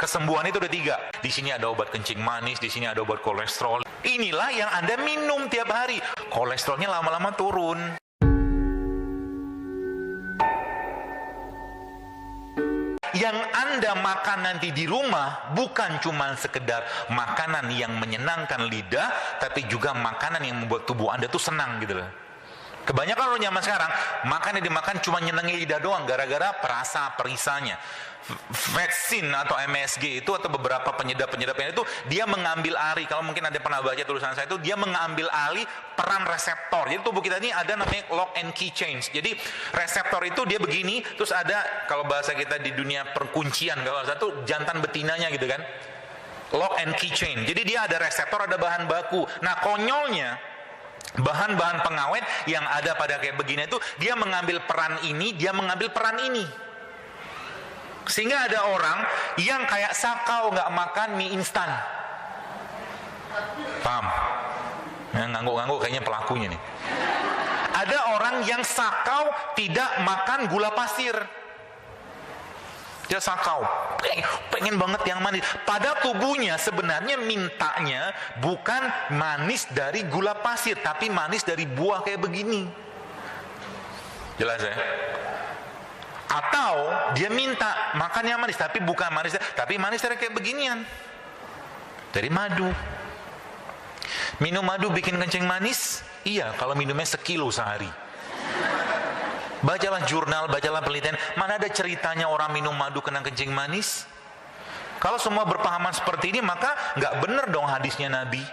kesembuhan itu ada 3. Di sini ada obat kencing manis, di sini ada obat kolesterol. Inilah yang Anda minum tiap hari. Kolesterolnya lama-lama turun. Yang Anda makan nanti di rumah bukan cuma sekedar makanan yang menyenangkan lidah, tapi juga makanan yang membuat tubuh Anda tuh senang gitu loh. Kebanyakan orang zaman sekarang makan yang dimakan cuma nyenengin lidah doang, gara-gara perasa perisanya. Vaksin atau MSG itu atau beberapa penyedap-penyedapnya itu dia mengambil alih, kalau mungkin ada pernah baca tulisan saya itu, dia mengambil alih peran reseptor. Jadi tubuh kita ini ada namanya lock and key change. Jadi reseptor itu dia begini, terus ada kalau bahasa kita di dunia perkuncian, kalau satu jantan betinanya gitu kan, lock and key change. Jadi dia ada reseptor, ada bahan baku. Nah konyolnya bahan-bahan pengawet yang ada pada kayak begini itu dia mengambil peran ini, dia mengambil peran ini, sehingga ada orang yang kayak sakau nggak makan mie instan. Paham? Yang ngangguk-ngangguk kayaknya pelakunya nih. Ada orang yang sakau tidak makan gula pasir. Dia sakau, pengen banget yang manis. Pada tubuhnya sebenarnya mintanya bukan manis dari gula pasir, tapi manis dari buah kayak begini. Jelas ya? Atau dia minta makan yang manis, tapi bukan manis, tapi manis dari kayak beginian, dari madu. Minum madu bikin kencing manis? Iya, kalau minumnya sekilo sehari. Bacalah jurnal, bacalah penelitian, mana ada ceritanya orang minum madu kena kencing manis? Kalau semua berpahaman seperti ini, maka nggak benar dong hadisnya Nabi.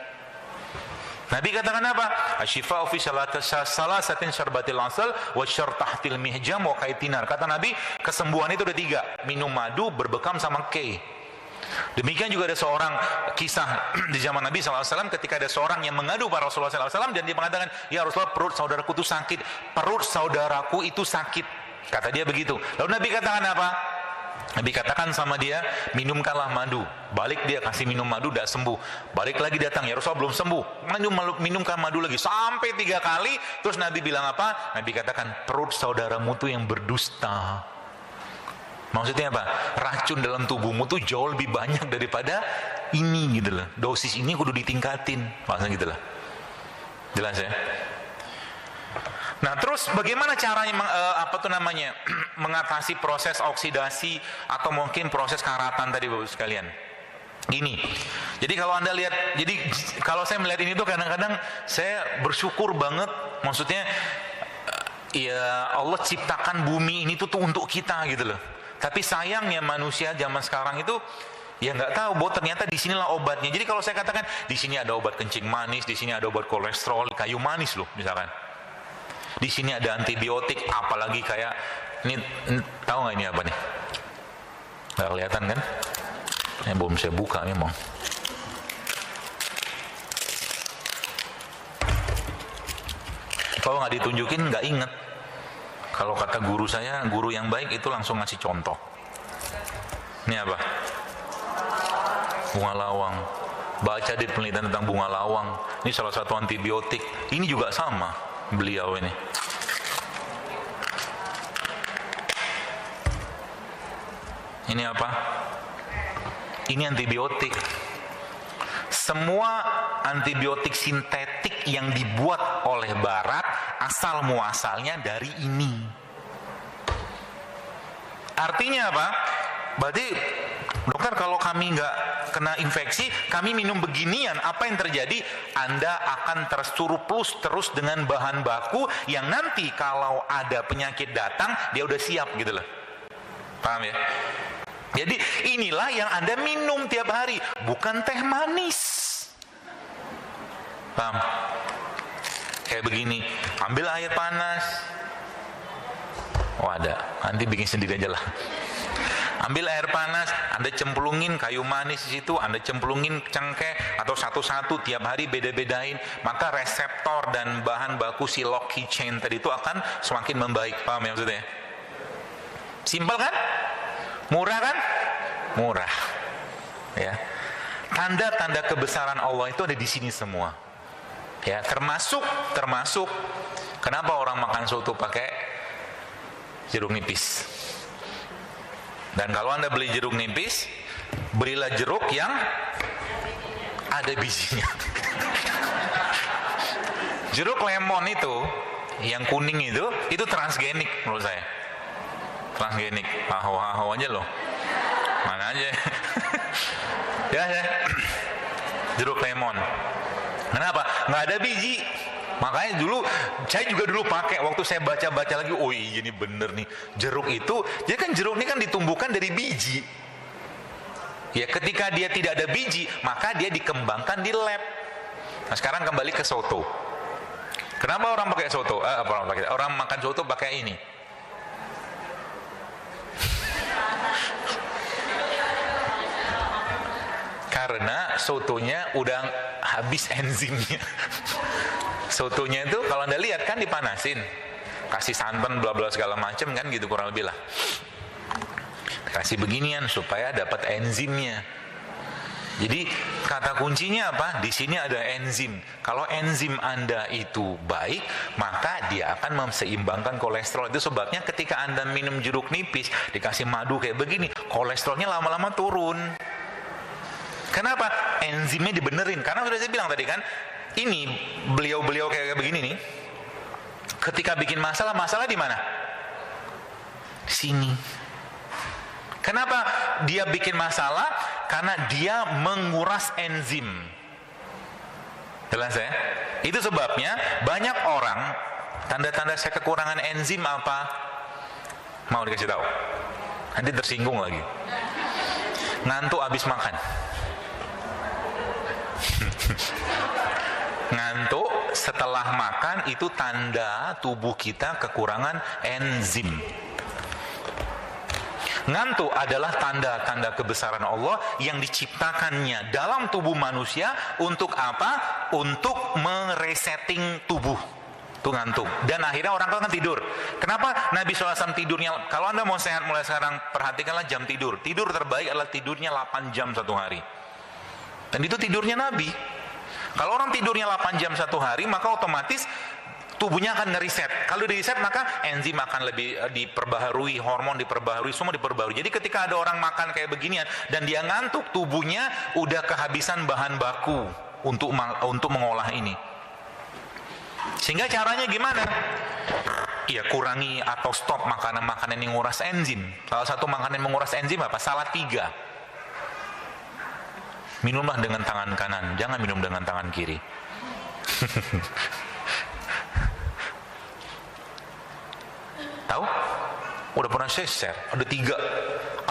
Nabi katakan apa? Asyifa'u fi salasatin syarbatil asal wa syartahtil mihjam wa kaitinar. Kata Nabi, kesembuhan itu ada 3. Minum madu berbekam sama kei. Demikian juga ada seorang kisah di zaman Nabi SAW ketika ada seorang yang mengadu pada Rasulullah SAW dan dia mengatakan, ya Rasulullah, perut saudaraku itu sakit, perut saudaraku itu sakit, kata dia begitu. Lalu Nabi katakan apa? Nabi katakan sama dia, minumkanlah madu. Balik dia kasih minum madu, tidak sembuh. Balik lagi datang, ya Rasulullah belum sembuh, minumkan madu lagi sampai 3 kali. Terus Nabi bilang apa? Nabi katakan, perut saudaramu itu yang berdusta. Maksudnya apa? Racun dalam tubuhmu tuh jauh lebih banyak daripada ini gitu loh. Dosis ini kudu ditingkatin, maksudnya gitu loh. Jelas ya? Nah terus bagaimana caranya mengatasi proses oksidasi atau mungkin proses karatan tadi Bapak sekalian? Gini, jadi kalau Anda lihat, jadi kalau saya melihat ini tuh kadang-kadang saya bersyukur banget, maksudnya ya Allah ciptakan bumi ini tuh untuk kita gitu loh. Tapi sayangnya manusia zaman sekarang itu ya nggak tahu bahwa ternyata di sinilah obatnya. Jadi kalau saya katakan di sini ada obat kencing manis, di sini ada obat kolesterol, kayu manis loh misalkan. Di sini ada antibiotik, apalagi kayak ini tahu nggak ini apa nih? Nggak kelihatan kan? Ini belum saya buka memang. Kalau nggak ditunjukin nggak inget. Kalau kata guru saya, guru yang baik itu langsung ngasih contoh. Ini apa? Bunga lawang. Baca di penelitian tentang bunga lawang. Ini salah satu antibiotik. Ini juga sama beliau ini. Ini apa? Ini antibiotik. Semua antibiotik sintetik yang dibuat oleh Barat asal muasalnya dari ini. Artinya apa? Berarti dokter, kalau kami nggak kena infeksi, kami minum beginian, apa yang terjadi? Anda akan tersurplus terus dengan bahan baku yang nanti kalau ada penyakit datang dia udah siap gitu loh. Paham ya? Jadi inilah yang Anda minum tiap hari, bukan teh manis. Paham? Kayak begini, ambil air panas. Oh ada, nanti bikin sendiri aja lah. Ambil air panas, Anda cemplungin kayu manis di situ, Anda cemplungin cengkeh atau satu-satu tiap hari beda-bedain, maka reseptor dan bahan baku si lock key chain tadi itu akan semakin membaik. Paham ya maksudnya? Simpel kan? Murah kan? Murah. Ya. Tanda-tanda kebesaran Allah itu ada di sini semua. Ya, termasuk kenapa orang makan soto pakai jeruk nipis. Dan kalau Anda beli jeruk nipis, belilah jeruk yang ada bijinya. Jeruk lemon itu, yang kuning itu transgenik menurut saya. Transgenik, aho aja loh. Mana aja. Ya. Jeruk lemon. Kenapa? Nggak ada biji. Makanya saya juga dulu pakai, waktu saya baca-baca lagi, oh iya ini bener nih, jeruk itu, jadi kan jeruk ini kan ditumbuhkan dari biji. Ya, ketika dia tidak ada biji, maka dia dikembangkan di lab. Nah, sekarang kembali ke soto. Kenapa orang pakai soto? Orang makan soto pakai ini. Karena sotonya udah habis enzimnya. Sotonya itu kalau Anda lihat kan dipanasin, kasih santan bla bla segala macam kan gitu kurang lebih lah. Kasih beginian supaya dapat enzimnya. Jadi kata kuncinya apa? Di sini ada enzim. Kalau enzim Anda itu baik, maka dia akan menseimbangkan kolesterol. Itu sebabnya ketika Anda minum jeruk nipis, dikasih madu kayak begini, kolesterolnya lama-lama turun. Kenapa? Enzimnya dibenerin. Karena sudah saya bilang tadi kan, ini beliau-beliau kayak begini nih, ketika bikin masalah di mana? Di sini. Kenapa dia bikin masalah? Karena dia menguras enzim. Jelas ya? Itu sebabnya banyak orang, tanda-tanda saya kekurangan enzim apa? Mau dikasih tahu? Nanti tersinggung lagi. Ngantuk habis makan. Ngantuk setelah makan itu tanda tubuh kita kekurangan enzim. Ngantuk adalah tanda-tanda kebesaran Allah yang diciptakannya dalam tubuh manusia untuk apa? Untuk meresetting tubuh. Itu ngantuk. Dan akhirnya orang kan tidur. Kenapa Nabi SAW tidurnya? Kalau Anda mau sehat mulai sekarang, perhatikanlah jam tidur. Tidur terbaik adalah tidurnya 8 jam satu hari. Dan itu tidurnya Nabi. Kalau orang tidurnya 8 jam satu hari, maka otomatis tubuhnya akan ngeriset. Kalau di-reset, maka enzim akan lebih diperbaharui, hormon diperbaharui, semua diperbaharui. Jadi ketika ada orang makan kayak beginian dan dia ngantuk, tubuhnya udah kehabisan bahan baku untuk mengolah ini. Sehingga caranya gimana? Ya kurangi atau stop makanan-makanan yang menguras enzim. Salah satu makanan yang menguras enzim apa? Salatiga. Minumlah dengan tangan kanan, jangan minum dengan tangan kiri. Tahu? Udah pernah saya share.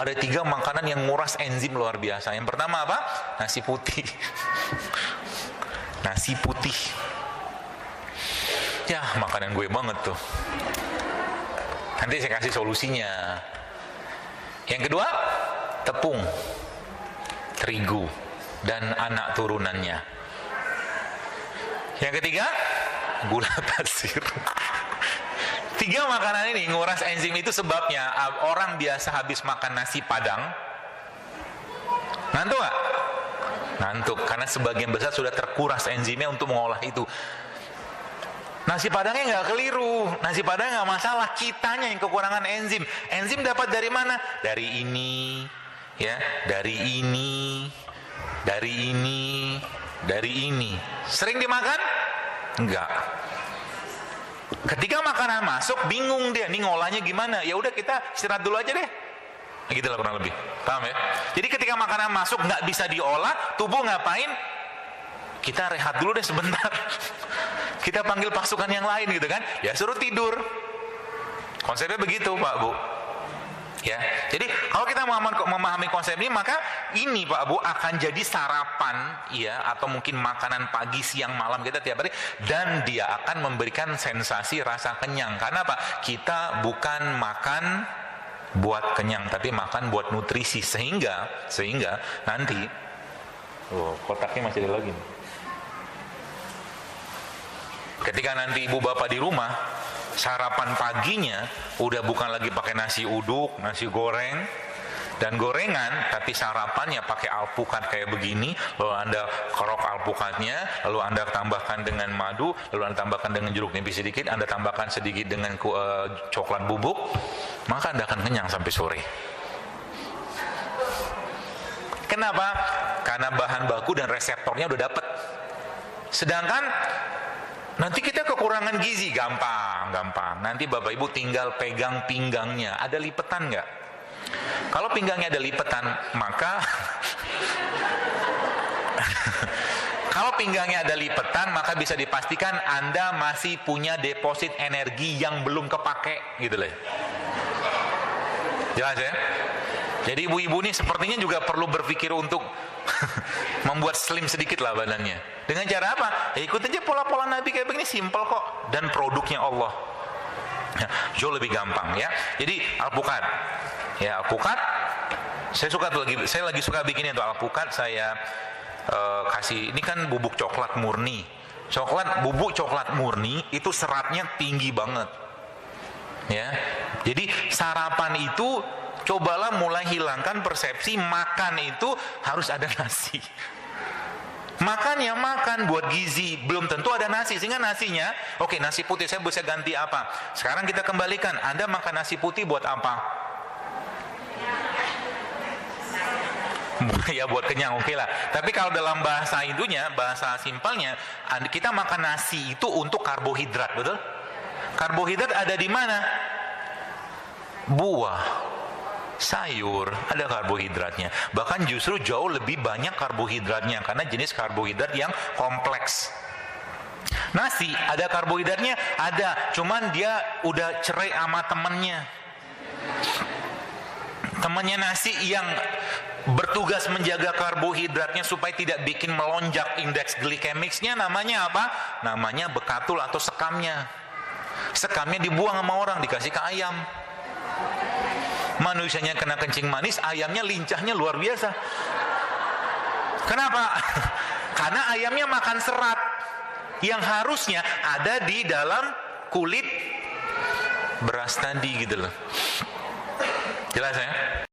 Ada tiga makanan yang nguras enzim luar biasa. Yang pertama apa? Nasi putih. Nasi putih. Ya, makanan gue banget tuh. Nanti saya kasih solusinya. Yang kedua, tepung, terigu, dan anak turunannya. Yang ketiga, gula pasir. 3 makanan ini nguras enzim. Itu sebabnya orang biasa habis makan nasi padang ngantuk gak? Ngantuk, karena sebagian besar sudah terkuras enzimnya untuk mengolah itu. Nasi padangnya nggak keliru, nasi padang nggak masalah, kitanya yang kekurangan enzim. Enzim dapat dari mana? Dari ini, ya, dari ini, dari ini, dari ini. Sering dimakan? Enggak. Ketika makanan masuk, bingung dia, nih ngolahnya gimana? Ya udah kita istirahat dulu aja deh. Gitu lah kurang lebih, paham ya? Jadi ketika makanan masuk nggak bisa diolah, tubuh ngapain? Kita rehat dulu deh sebentar. Kita panggil pasukan yang lain gitu kan? Ya suruh tidur. Konsepnya begitu Pak Bu. Ya, jadi kalau kita memahami konsep ini, maka ini Pak Bu akan jadi sarapan, ya, atau mungkin makanan pagi, siang, malam kita tiap hari, dan dia akan memberikan sensasi rasa kenyang. Karena apa? Kita bukan makan buat kenyang, tapi makan buat nutrisi, sehingga nanti, kotaknya masih ada lagi nih. Ketika nanti ibu bapak di rumah, sarapan paginya udah bukan lagi pakai nasi uduk, nasi goreng, dan gorengan, tapi sarapannya pakai alpukat kayak begini, lalu Anda kerok alpukatnya, lalu Anda tambahkan dengan madu, lalu Anda tambahkan dengan jeruk nipis sedikit, Anda tambahkan sedikit dengan coklat bubuk, maka Anda akan kenyang sampai sore. Kenapa? Karena bahan baku dan reseptornya udah dapet. Sedangkan nanti kita kekurangan gizi, gampang. Nanti Bapak Ibu tinggal pegang pinggangnya, ada lipetan nggak? Kalau pinggangnya ada lipetan, maka kalau pinggangnya ada lipetan, maka bisa dipastikan Anda masih punya deposit energi yang belum kepake, gitu loh. Jelas ya? Jadi ibu-ibu ini sepertinya juga perlu berpikir untuk membuat slim sedikit lah badannya. Dengan cara apa? Ya ikut aja pola-pola Nabi kayak begini, simple kok. Dan produknya Allah. Ya, jauh lebih gampang ya. Jadi alpukat. Ya, alpukat. Saya lagi suka bikin itu alpukat. Saya kasih, ini kan bubuk coklat murni. Bubuk coklat murni itu seratnya tinggi banget. Ya. Jadi sarapan itu cobalah mulai hilangkan persepsi makan itu harus ada nasi. Makan buat gizi, belum tentu ada nasi. Sehingga nasinya, oke, nasi putih saya bisa ganti apa? Sekarang kita kembalikan, Anda makan nasi putih buat apa? Ya buat kenyang, oke lah. Tapi kalau dalam bahasa itunya, bahasa simpelnya, kita makan nasi itu untuk karbohidrat, betul? Karbohidrat ada di mana? Buah, sayur, ada karbohidratnya. Bahkan justru jauh lebih banyak karbohidratnya karena jenis karbohidrat yang kompleks. Nasi ada karbohidratnya, ada, cuman dia udah cerai sama temennya. Temannya nasi yang bertugas menjaga karbohidratnya supaya tidak bikin melonjak indeks glikemiknya, namanya apa? Namanya bekatul atau sekamnya. Sekamnya dibuang sama orang, dikasih ke ayam. Manusianya kena kencing manis, ayamnya lincahnya luar biasa. Kenapa? Karena ayamnya makan serat yang harusnya ada di dalam kulit beras tadi gitu loh. Jelas ya?